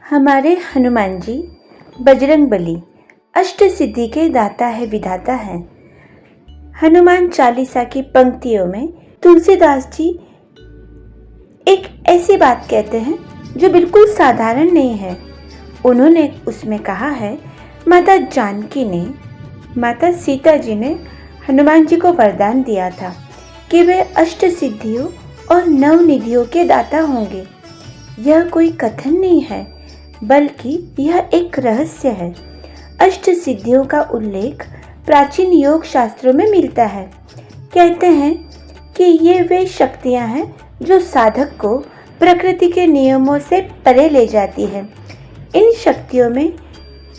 हमारे हनुमान जी बजरंगबली अष्ट सिद्धि के दाता है विधाता है। हनुमान चालीसा की पंक्तियों में तुलसीदास जी एक ऐसी बात कहते हैं जो बिल्कुल साधारण नहीं है। उन्होंने उसमें कहा है, माता जानकी ने, माता सीता जी ने हनुमान जी को वरदान दिया था कि वे अष्ट सिद्धियों और नव निधियों के दाता होंगे। यह कोई कथन नहीं है, बल्कि यह एक रहस्य है। अष्ट सिद्धियों का उल्लेख प्राचीन योग शास्त्रों में मिलता है। कहते हैं कि ये वे शक्तियां हैं जो साधक को प्रकृति के नियमों से परे ले जाती हैं। इन शक्तियों में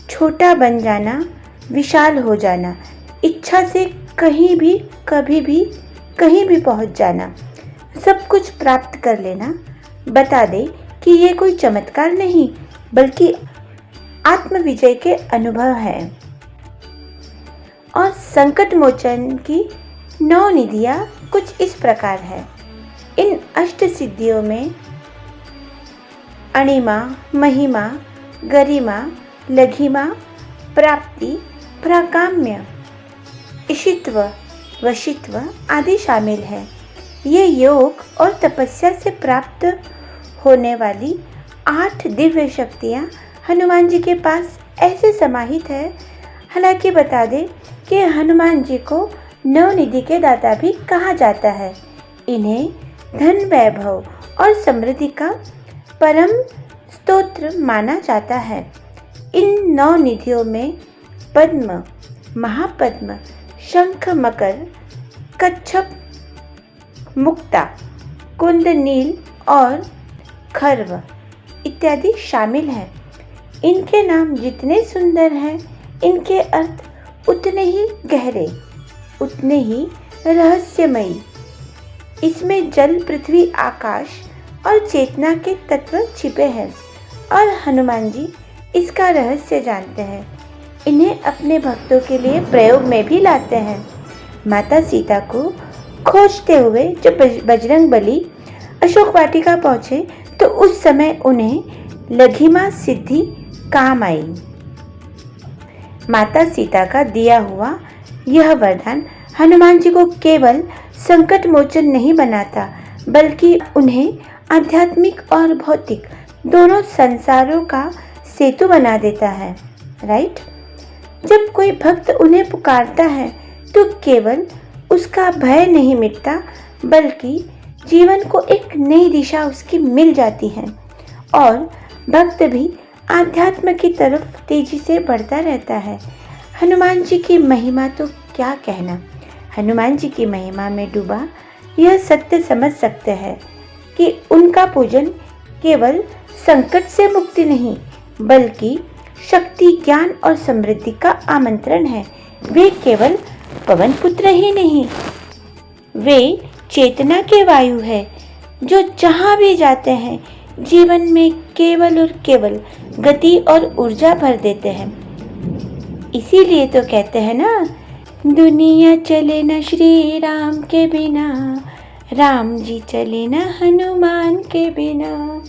छोटा बन जाना, विशाल हो जाना, इच्छा से कहीं भी कभी भी कहीं भी पहुंच जाना, सब कुछ प्राप्त कर लेना बता दे कि ये कोई चमत्कार नहीं बल्कि आत्मविजय के अनुभव है। और संकट मोचन की 9 निधियाँ कुछ इस प्रकार है। इन अष्ट सिद्धियों में अणिमा, महिमा, गरिमा, लघिमा, प्राप्ति, प्राकाम्य, इशित्व, वशित्व आदि शामिल है। ये योग और तपस्या से प्राप्त होने वाली 8 दिव्य शक्तियाँ हनुमान जी के पास ऐसे समाहित है। हालांकि बता दें कि हनुमान जी को नवनिधि के दाता भी कहा जाता है। इन्हें धन, वैभव और समृद्धि का परम स्तोत्र माना जाता है। इन 9 निधियों में पद्म, महापद्म, शंख, मकर, कच्छप, मुक्ता, कुंद, नील और खर्व इत्यादि शामिल हैं। इनके नाम जितने सुंदर हैं, इनके अर्थ उतने ही गहरे, उतने ही रहस्यमयी। इसमें जल, पृथ्वी, आकाश और चेतना के तत्व छिपे हैं और हनुमान जी इसका रहस्य जानते हैं। इन्हें अपने भक्तों के लिए प्रयोग में भी लाते हैं। माता सीता को खोजते हुए जब बजरंगबली अशोक वाटिका पहुँचे तो उस समय उन्हें लघिमा सिद्धि काम आई। माता सीता का दिया हुआ यह वरदान हनुमान जी को केवल संकट मोचन नहीं बनाता, बल्कि उन्हें आध्यात्मिक और भौतिक दोनों संसारों का सेतु बना देता है। राइट? जब कोई भक्त उन्हें पुकारता है तो केवल उसका भय नहीं मिटता, बल्कि जीवन को एक नई दिशा उसकी मिल जाती है और भक्त भी आध्यात्म की तरफ तेजी से बढ़ता रहता है। हनुमान जी की महिमा तो क्या कहना। हनुमान जी की महिमा में डूबा यह सत्य समझ सकते हैं कि उनका पूजन केवल संकट से मुक्ति नहीं, बल्कि शक्ति, ज्ञान और समृद्धि का आमंत्रण है। वे केवल पवन पुत्र ही नहीं, वे चेतना के वायु है जो जहाँ भी जाते हैं जीवन में केवल और केवल गति और ऊर्जा भर देते हैं। इसीलिए तो कहते हैं ना, दुनिया चले न श्री राम के बिना, राम जी चले न हनुमान के बिना।